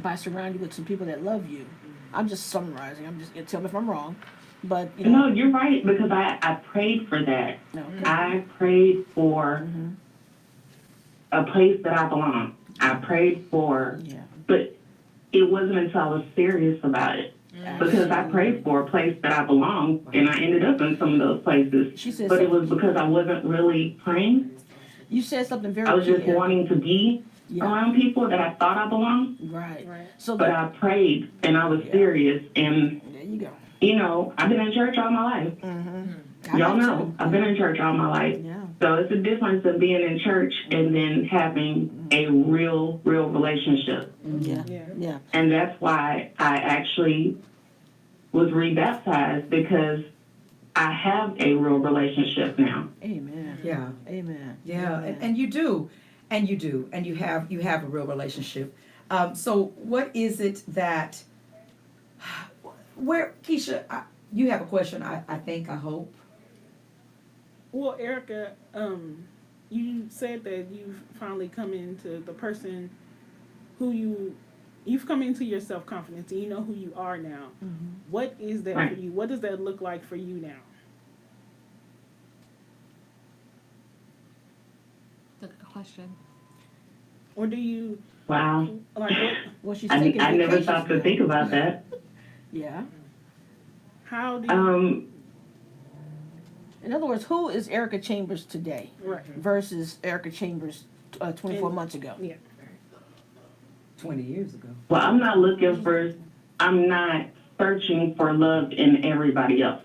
by surrounding you with some people that love you. I'm just summarizing. I'm just tell me if I'm wrong. But No, you're right, because I prayed for that. Okay. I prayed for a place that I belong. I prayed for, but it wasn't until I was serious about it. Because I prayed for a place that I belong, and I ended up in some of those places. She said But it was because I wasn't really praying. You said something very I was just key. wanting to be around people that I thought I belonged. Right. Right. So But I prayed, and I was serious, and there you go. I've been in church all my life. Y'all know, I've been in church all my life. Yeah. So it's a difference of being in church and then having a real relationship. Yeah. Yeah. Yeah. And that's why I actually was rebaptized, because I have a real relationship now. Amen. Yeah. Amen. Yeah, Amen. and you do, and you have a real relationship. So what is it that, where Keisha, you have a question? I hope. Well, Erica, you said that you've finally come into the person who you've come into your self-confidence, and you know who you are now. What is that for you? What does that look like for you now? Good question. Or do you, Wow. like, Well, she's I taking never vacations thought to now. think about that. Yeah. how do you, In other words, who is Erica Chambers today right. versus Erica Chambers 24 months ago? Yeah. 20 years ago. Well, I'm not searching for love in everybody else,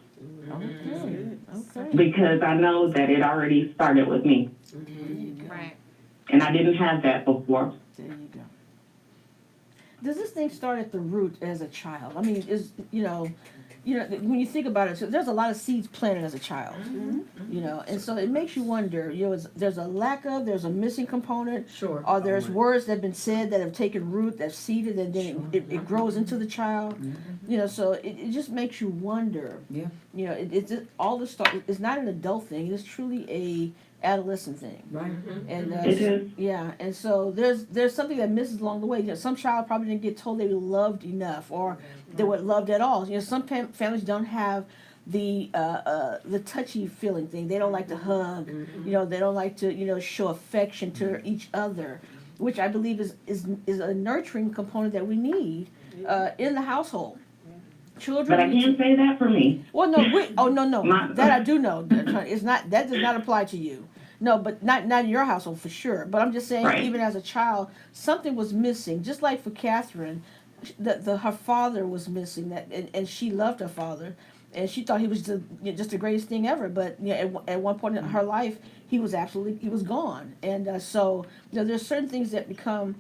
Okay. Okay. because I know that it already started with me. Right. And I didn't have that before. There you go. Does this thing start at the root as a child? I mean, when you think about it, so there's a lot of seeds planted as a child, and so it makes you wonder, there's a there's a missing component, Sure. or there's words that have been said that have taken root, that's seeded, and then it grows into the child, so it just makes you wonder. Yeah. It's just, all the stuff, it's not an adult thing, it's truly a adolescent thing. Right. And It is. yeah, and so there's something that misses along the way. Some child probably didn't get told they were loved enough, or they were loved at all. Some families don't have the touchy feeling thing. They don't like to hug. They don't like to show affection to each other, which I believe is a nurturing component that we need in the household. Children. But I can't say that for me. Well, no. No. My- That I do know. It's not. That does not apply to you. No, but not in your household for sure. But I'm just saying, Right. even as a child, something was missing. Just like for Catherine, her father was missing. And she loved her father, and she thought he was just the greatest thing ever. But at one point in her life, he was gone. And so there's certain things that become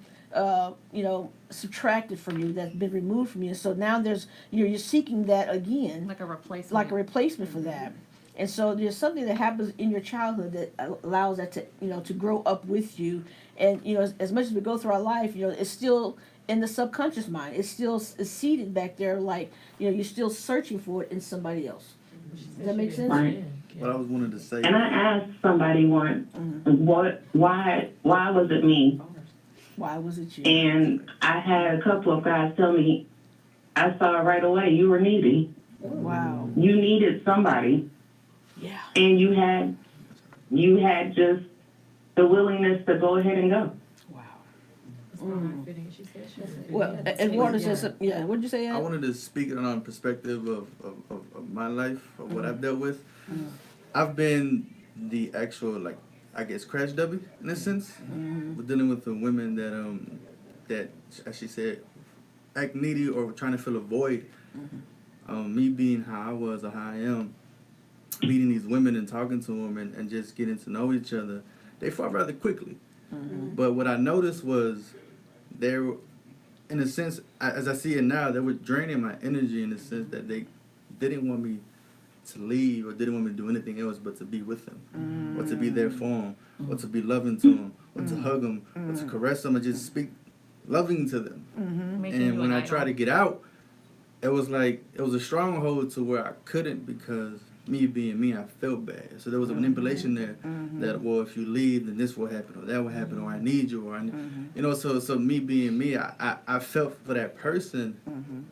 subtracted from you, that's been removed from you. And so now you're seeking that again, Like a replacement. like a replacement for that. And so there's something that happens in your childhood that allows that to grow up with you. And as much as we go through our life, it's still in the subconscious mind. It's still seated back there, like you're still searching for it in somebody else. Does that make sense? Right. what I was wanting to say. And I asked somebody once, why was it me? Why was it you? And I had a couple of guys tell me, I saw right away you were needy. Wow. You needed somebody, Yeah. and you had just the willingness to go ahead and go. Wow. Well, and Warner says, yeah, what'd you say, I Ed? wanted to speak on a perspective of my life, of what I've dealt with. I've been the actual, like, I guess, crash dummy in a sense. But dealing with the women that, as she said, act needy or trying to fill a void. Me being how I was or how I am, meeting these women and talking to them and just getting to know each other, they fall rather quickly. But what I noticed was they were, in a sense, as I see it now, they were draining my energy in the sense that they didn't want me to leave or didn't want me to do anything else but to be with them, or to be there for them, or to be loving to them, or to hug them, or to caress them, or just speak loving to them. Making And you when an I idol. tried to get out, it was a stronghold to where I couldn't, because me being me, I felt bad. So there was a manipulation there that, well, if you leave, then this will happen, or that will happen, or I need you, or you know. So me being me, I felt for that person,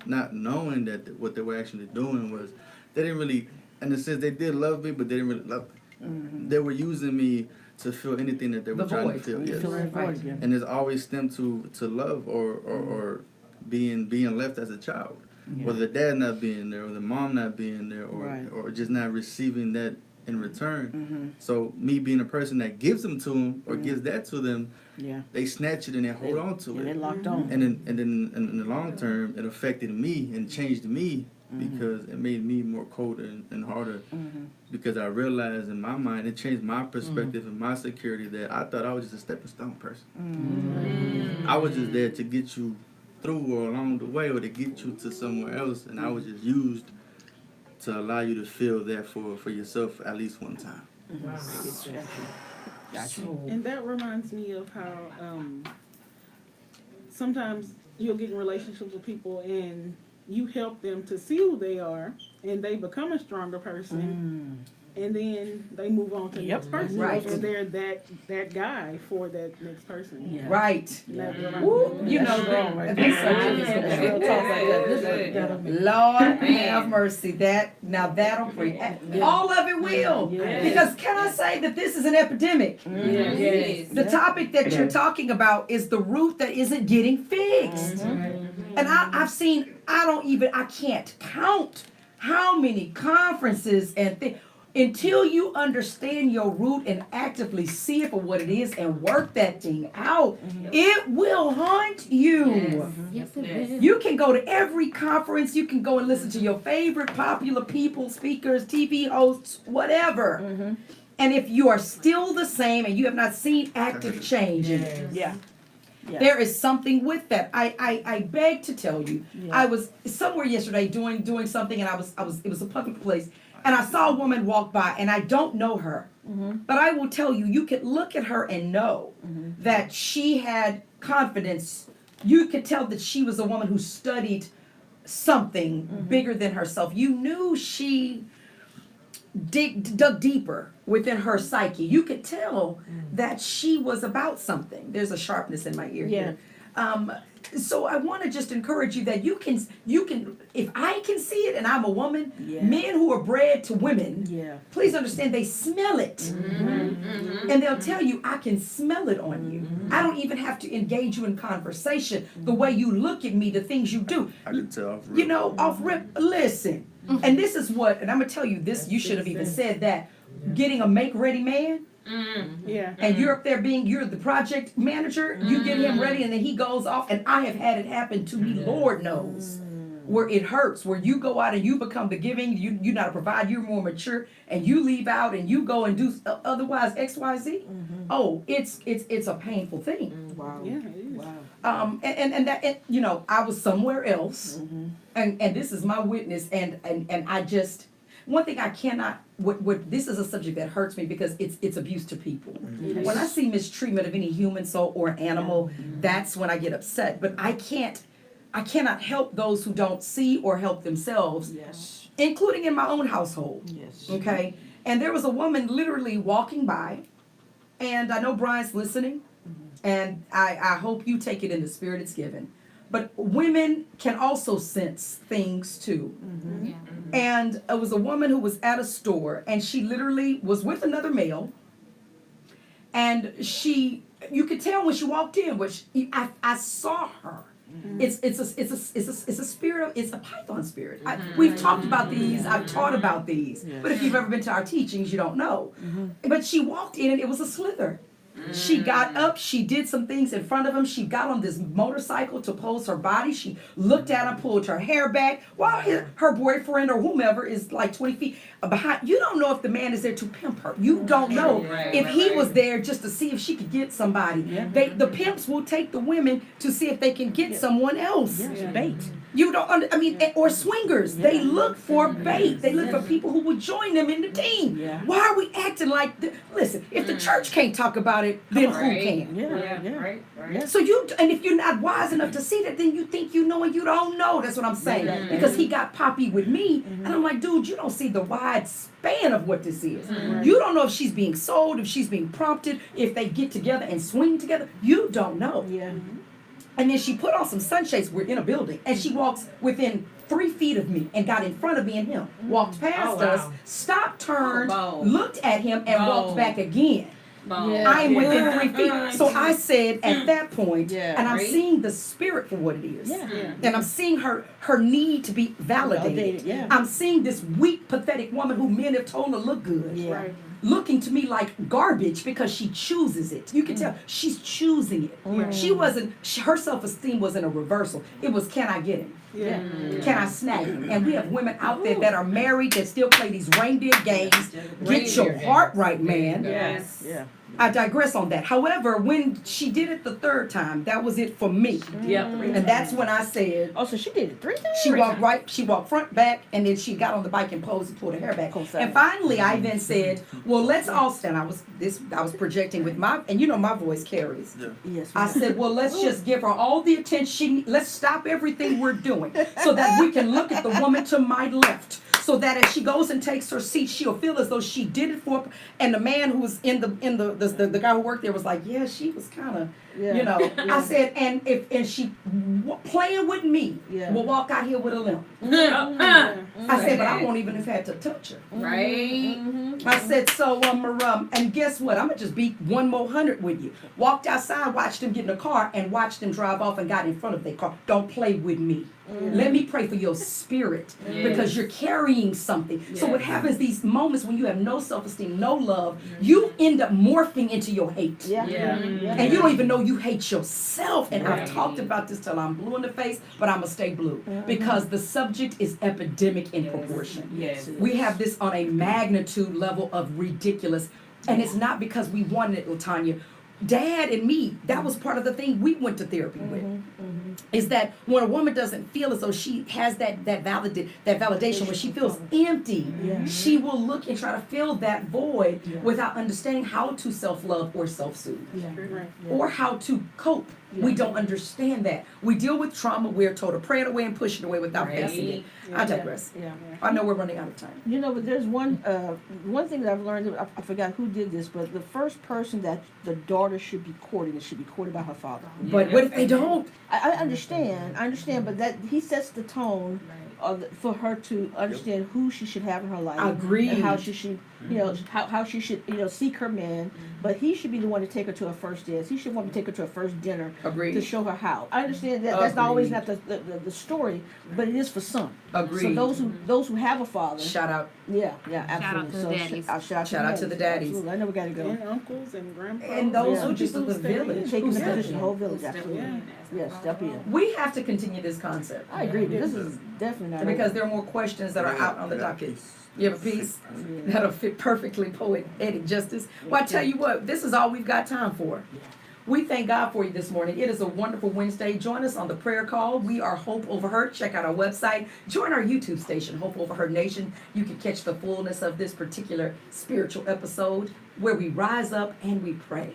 not knowing that what they were actually doing was they didn't really, in a sense, they did love me, but they didn't really love me. They were using me to feel anything that they were The trying void. to feel. You Yes. feel that void again. And it's always stemmed to love or being left as a child, whether the dad not being there or the mom not being there or Right. or just not receiving that in return. So me being a person that gives them to them or gives that to them, Yeah. they snatch it and they hold on to And they it. locked on. And then in the long term, it affected me and changed me because it made me more colder and harder. Because I realized in my mind, it changed my perspective and my security that I thought I was just a stepping stone person. I was just there to get you through or along the way or to get you to somewhere else. And I was just used to allow you to feel that for yourself at least one time. Gotcha. And that reminds me of how sometimes you'll get in relationships with people and you help them to see who they are and they become a stronger person. And then they move on to the next person. Right. And they're that guy for that next person. Yeah. Right. And that reminds Woo, me. you know, That's strong right this there. subject is Lord have mercy. That'll preach. All of it will. Yeah. Because can I say that this is an epidemic? Yes. The topic that you're talking about is the root that isn't getting fixed. And I've seen, I can't count how many conferences and things. Until you understand your root and actively see it for what it is and work that thing out, it will haunt you. Yes, it is. You can go to every conference, you can go and listen to your favorite popular people, speakers, TV hosts, whatever. And if you are still the same and you have not seen active change in it, Yeah. there is something with that. I beg to tell you, I was somewhere yesterday doing something, and it was a public place, and I saw a woman walk by, and I don't know her, but I will tell you, you could look at her and know that she had confidence. You could tell that she was a woman who studied something bigger than herself. You knew she dug deeper within her psyche. You could tell that she was about something. There's a sharpness in my ear here. So I want to just encourage you that you can, if I can see it and I'm a woman, men who are bred to women, please understand they smell it. And they'll tell you, I can smell it on you. I don't even have to engage you in conversation. The way you look at me, the things you do. I can tell. off rip. You know, off rip, listen. And this is what, and I'm going to tell you this, you should have even said that. Getting a make-ready man, Yeah. and you're up there you're the project manager, you get him ready and then he goes off, and I have had it happen to me, Lord knows, where it hurts, where you go out and you become the giving, you're not a provider, you're more mature, and you leave out and you go and do otherwise XYZ. Oh, it's a painful thing. Wow. Yeah, it is. Wow. And that, you know, I was somewhere else, and this is my witness, and I just, one thing I cannot, what this is a subject that hurts me because it's abuse to people. When I see mistreatment of any human soul or animal, that's when I get upset. But I cannot help those who don't see or help themselves, Yes. including in my own household. Yes. Okay? And there was a woman literally walking by, and I know Brian's listening, and I hope you take it in the spirit it's given. But women can also sense things too. Yeah. And it was a woman who was at a store, and she literally was with another male. And you could tell when she walked in, which I saw her. It's a spirit of, it's a python spirit. We've talked about these. I've taught about these. But if you've ever been to our teachings, you don't know. But she walked in, and it was a slither. She got up, she did some things in front of him. She got on this motorcycle to pose her body. She looked at him, pulled her hair back, while her boyfriend or whomever is like 20 feet behind. You don't know if the man is there to pimp her. You don't know if he was there just to see if she could get somebody. The pimps will take the women to see if they can get someone else. Bait. You don't, or swingers. They look for bait. They look for people who will join them in the team. Why are we acting like this? Listen, if the church can't talk about it, then who can? Yeah. So and if you're not wise enough to see that, then you think you know and you don't know. That's what I'm saying. Because he got poppy with me, and I'm like, dude, you don't see the wide span of what this is. You don't know if she's being sold, if she's being prompted, if they get together and swing together. You don't know. And then she put on some sunshades. We're in a building, and she walks within 3 feet of me and got in front of me and him. Walked past us, stopped, turned, looked at him, and walked back again. I am within 3 feet. So I said at that point, and I'm seeing the spirit for what it is. And I'm seeing her need to be validated. I'm seeing this weak, pathetic woman who men have told her look good. Looking to me like garbage because she chooses it. You can tell she's choosing it. She wasn't, her self-esteem wasn't a reversal. It was, can I get him? Can I snag him? And we have women out there that are married that still play these reindeer games. Get your heart right, man. I digress on that. However, when she did it the third time, that was it for me. And that's when I said, oh, so she did it 3 times? She walked front, back, and then she got on the bike and posed and pulled her hair back. And finally, I then said, well, let's all stand. I was projecting with and you know my voice carries. I said, well, let's just give her all the attention. Let's stop everything we're doing so that we can look at the woman to my left. So that as she goes and takes her seat, she'll feel as though she did it for. And the man who was in the guy who worked there was like, yeah, she was kind of, you know. I said, and she playing with me will walk out here with a limp. I said, but I won't even have had to touch her. I said, so and guess what? I'm gonna just be 1 more 100 with you. Walked outside, watched them get in the car, and watched them drive off and got in front of their car. Don't play with me. Let me pray for your spirit because you're carrying something. So what happens these moments when you have no self-esteem, no love, you end up morphing into your hate. And you don't even know you hate yourself. And I've talked about this till I'm blue in the face, but I'm going to stay blue because the subject is epidemic in proportion. We have this on a magnitude level of ridiculous. And it's not because we wanted it, LaTanya. Dad and me, that was part of the thing we went to therapy with. Is that when a woman doesn't feel as though she has that validation, when she feels empty, she will look and try to fill that void without understanding how to self-love or self-soothe or how to cope. We don't understand that. We deal with trauma. We're told to pray it away and push it away without facing it. I digress. I know we're running out of time. You know, but there's one thing that I've learned. I forgot who did this, but the first person that the daughter should be courting should be courted by her father. But what if they don't? I understand, but that he sets the tone for her to understand who she should have in her life. Agreed. And how she should, how she should, seek her man. But he should be the one to take her to her first dance. He should want to take her to her first dinner. Agreed. To show her how. I understand that that's not always not the story, but it is for some. Agreed. So those who have a father. Shout out. Yeah, absolutely. Shout out to the daddies. Shout out to the daddies. Absolutely. I know we gotta go. And uncles and grandpas. And those who just the village. Taking the position, the whole village, absolutely. Yes, step in. We have to continue this concept. I agree. This is definitely not because there are more questions that are out on the docket. You have a piece that'll fit perfectly poetic justice. Well, I tell you what, this is all we've got time for. We thank God for you this morning. It is a wonderful Wednesday. Join us on the prayer call. We are Hope Over Hurt. Check out our website. Join our YouTube station, Hope Over Hurt Nation. You can catch the fullness of this particular spiritual episode where we rise up and we pray.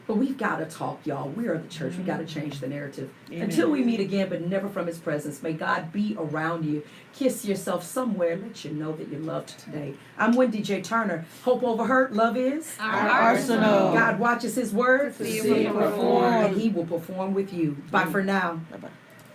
But we've got to talk, y'all. We are the church. We got to change the narrative. Amen. Until we meet again, but never from his presence. May God be around you. Kiss yourself somewhere. Let you know that you're loved today. I'm Wendy J. Turner. Hope over hurt. Love is Our arsenal. God watches his word To see it it perform. and he will perform with you. Bye for now. Bye-bye.